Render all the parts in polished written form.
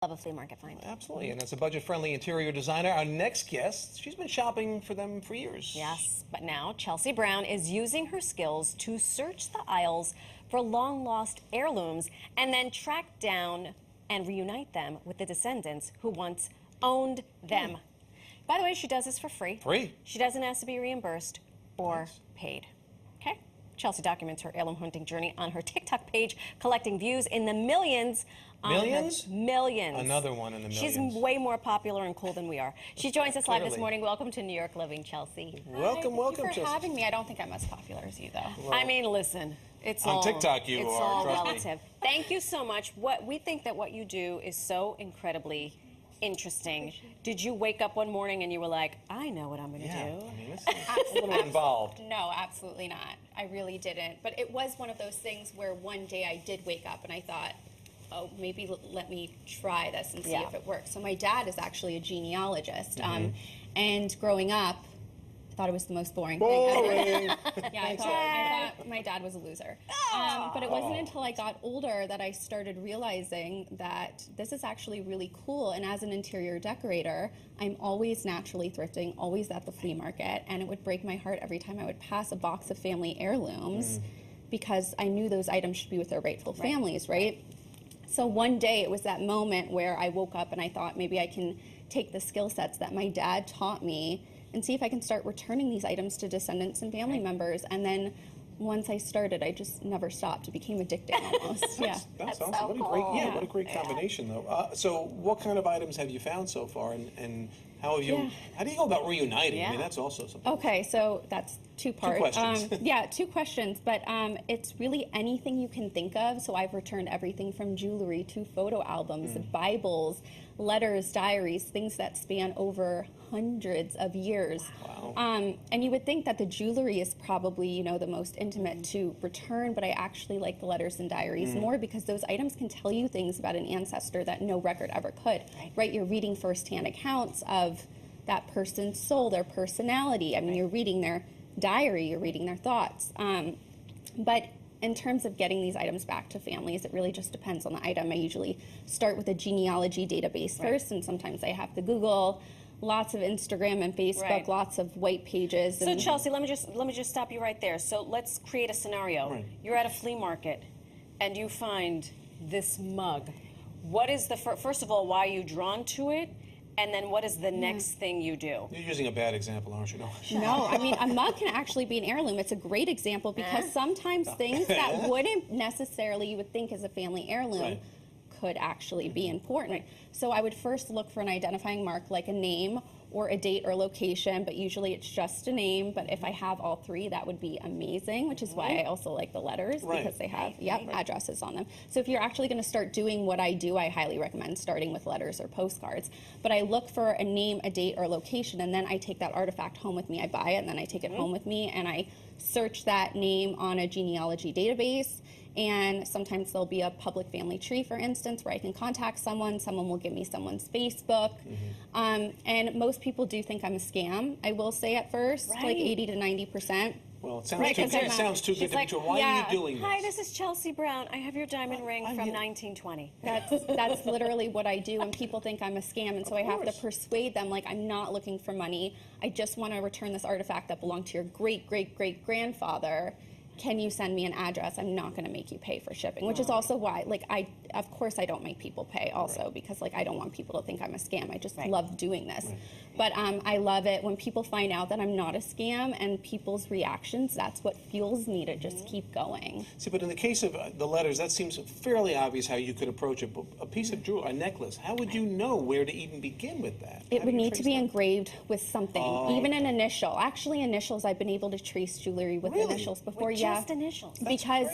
Love a flea market find. Absolutely, and as a budget-friendly interior designer, our next guest, she's been shopping for them for years. Yes, but now Chelsey Brown is using her skills to search the aisles for long-lost heirlooms and then track down and reunite them with the descendants who once owned them. By the way, she does this for free. Free? She doesn't ask to be reimbursed or paid. Okay? Chelsey documents her heirloom hunting journey on her TikTok page, collecting views in the millions. Millions? Millions. Another one in the millions. She's way more popular and cool than we are. She joins us live this morning. Welcome to New York Living, Chelsey. Welcome, welcome, Thank you for Chelsey. having me. I don't think I'm as popular as you, though. Well, I mean, listen, it's on all TikTok you it's are, all trust me. relative. Thank you so much. We think that what you do is so incredibly interesting. Did you wake up one morning and you were like, I know what I'm going to do? I mean, this is a little involved. No, absolutely not. I really didn't. But it was one of those things where one day I did wake up and I thought, oh, maybe let me try this and see if it works. So my dad is actually a genealogist. And growing up, I thought it was the most boring thing ever. Yeah, I thought my dad was a loser. But it wasn't until I got older that I started realizing that this is actually really cool. And as an interior decorator, I'm always naturally thrifting, always at the flea market. And it would break my heart every time I would pass a box of family heirlooms because I knew those items should be with their rightful families, right? So one day it was that moment where I woke up and I thought maybe I can take the skill sets that my dad taught me and see if I can start returning these items to descendants and family members. And then once I started, I just never stopped. It became addicting almost. That's awesome. So what a great combination, though. So what kind of items have you found so far, and how have you? How do you go about reuniting? I mean, that's also something. Okay, so that's two parts. 2 questions. Yeah, 2 questions, but it's really anything you can think of. So I've returned everything from jewelry to photo albums, Bibles, letters, diaries, things that span over hundreds of years. Wow. And you would think that the jewelry is probably, you know, the most intimate to return, but I actually like the letters and diaries more because those items can tell you things about an ancestor that no record ever could, right? You're reading firsthand accounts of that person's soul, their personality. I mean, you're reading their diary, you're reading their thoughts. But in terms of getting these items back to families, it really just depends on the item. I usually start with a genealogy database first, and sometimes I have to Google, lots of Instagram and Facebook, lots of white pages. So Chelsey, let me just stop you right there. So let's create a scenario. You're at a flea market and you find this mug. What is the first of all, why are you drawn to it? And then what is the next thing you do? You're using a bad example, aren't you? No, I mean, a mug can actually be an heirloom. It's a great example because sometimes things that wouldn't necessarily you would think is a family heirloom could actually be important. So I would first look for an identifying mark like a name or a date or location, but usually it's just a name. But if I have all 3, that would be amazing, which is why I also like the letters because they have addresses on them. So if you're actually going to start doing what I do, I highly recommend starting with letters or postcards. But I look for a name, a date, or location, and then I take that artifact home with me. I buy it, and then I take it home with me, and I search that name on a genealogy database. And sometimes there'll be a public family tree, for instance, where I can contact someone. Someone will give me someone's Facebook. And most people do think I'm a scam, I will say at first, like 80 to 90%. Well, it sounds too good to be true. Why are you doing this? Hi, this is Chelsey Brown. I have your diamond ring from 1920. That's literally what I do, and people think I'm a scam, and so I have to persuade them, like, I'm not looking for money. I just want to return this artifact that belonged to your great-great-great-grandfather. Can you send me an address? I'm not going to make you pay for shipping, which is also why, like, of course I don't make people pay also because, like, I don't want people to think I'm a scam. I just love doing this. But I love it when people find out that I'm not a scam and people's reactions, that's what fuels me to just keep going. See, but in the case of the letters, that seems fairly obvious how you could approach it. But a piece of jewelry, a necklace, how would you know where to even begin with that? It would need to be engraved with something, even an initial. Actually, initials, I've been able to trace jewelry with initials before. Just initials. Because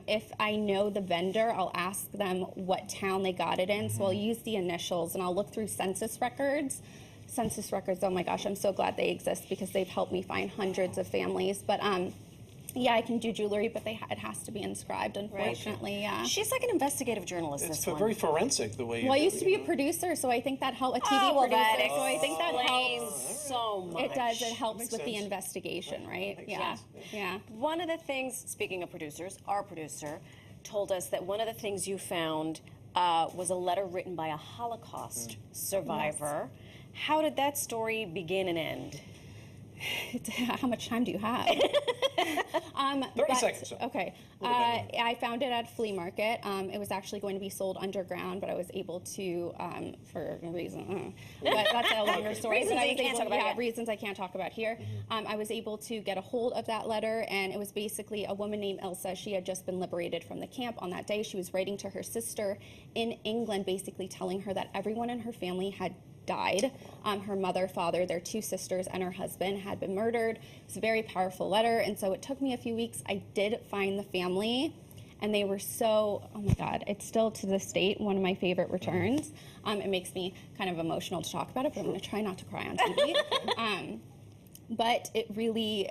if I know the vendor, I'll ask them what town they got it in. So I'll use the initials and I'll look through census records. Census records, oh my gosh, I'm so glad they exist because they've helped me find hundreds of families. But yeah, I can do jewelry, but it has to be inscribed, unfortunately. Yeah. She's like an investigative journalist. It's very forensic the way you I used to be a producer, so I think that helps. A TV producer, so I think that helps so much. It does. It helps with the investigation, right? Yeah. One of the things, speaking of producers, our producer told us that one of the things you found was a letter written by a Holocaust survivor. How did that story begin and end? How much time do you have? 30 seconds. Okay. I found it at a flea market. It was actually going to be sold underground, but I was able to, for a reason, but that's a longer story. Reasons but I that you was can't able, talk about yeah, yet. reasons I can't talk about here. I was able to get a hold of that letter, and it was basically a woman named Elsa. She had just been liberated from the camp on that day. She was writing to her sister in England, basically telling her that everyone in her family had died. Her mother, father, their 2 sisters, and her husband had been murdered. It's a very powerful letter, and so it took me a few weeks. I did find the family, and they were so, oh my God, it's still to this date one of my favorite returns. It makes me kind of emotional to talk about it, but I'm going to try not to cry on TV. But it really,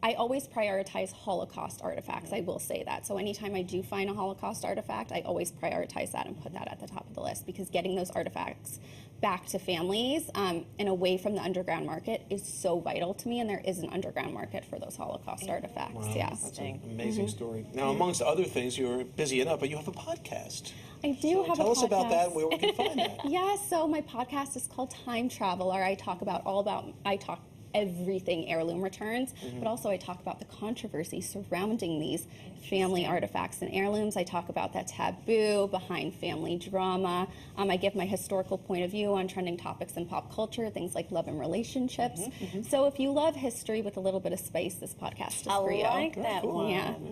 I always prioritize Holocaust artifacts, I will say that. So anytime I do find a Holocaust artifact, I always prioritize that and put that at the top of the list, because getting those artifacts back to families and away from the underground market is so vital to me, and there is an underground market for those Holocaust artifacts. Wow, Yeah. that's an amazing story. Now, amongst other things, you're busy enough, but you have a podcast. I do have a podcast. Tell us about that and where we can find that. Yeah, so my podcast is called Time Traveler. I talk everything heirloom returns, but also I talk about the controversy surrounding these family artifacts and heirlooms. I talk about that taboo behind family drama. I give my historical point of view on trending topics in pop culture, things like love and relationships. So if you love history with a little bit of spice, this podcast is for you. I like that one.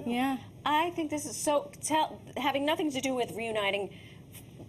Yeah. I think this is so, having nothing to do with reuniting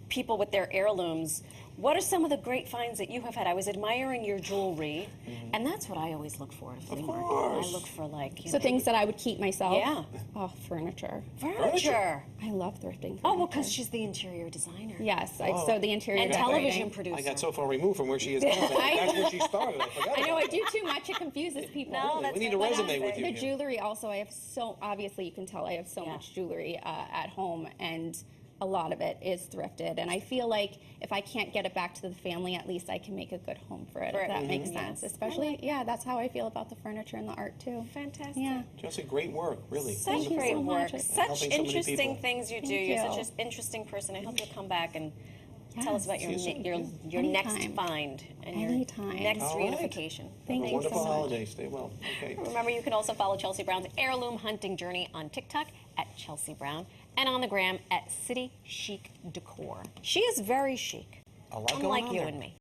people with their heirlooms. What are some of the great finds that you have had? I was admiring your jewelry, and that's what I always look for at a flea market. I look for, like, you So know, things that I would keep myself. Yeah. Oh, furniture. Furniture. I love thrifting. Oh, well, furniture. because she's the interior designer. Yes, so the interior And decorating. television producer. I got so far removed from where she is now. That's where she started. I forgot. I know about I do too much. It confuses people. No, that's we need a resume with you. The here. jewelry also, I have so, obviously you can tell I have so much jewelry at home, and a lot of it is thrifted. And I feel like if I can't get it back to the family, at least I can make a good home for it, if that makes sense. Especially, that's how I feel about the furniture and the art too. Fantastic. Yeah. Chelsey, great work, really. Such Thank you great so work. much. Such Helping so many interesting people. things you do. Thank You're you. such an interesting person. I hope you'll come back and tell us about your Anytime. next find and your Anytime. next All right. reunification. Thank Have a you wonderful so much. holiday. Stay well. Okay. Remember, you can also follow Chelsey Brown's heirloom hunting journey on TikTok at Chelsey Brown and on the gram at City Chic Decor. She is very chic, A lot going unlike on you there. and me.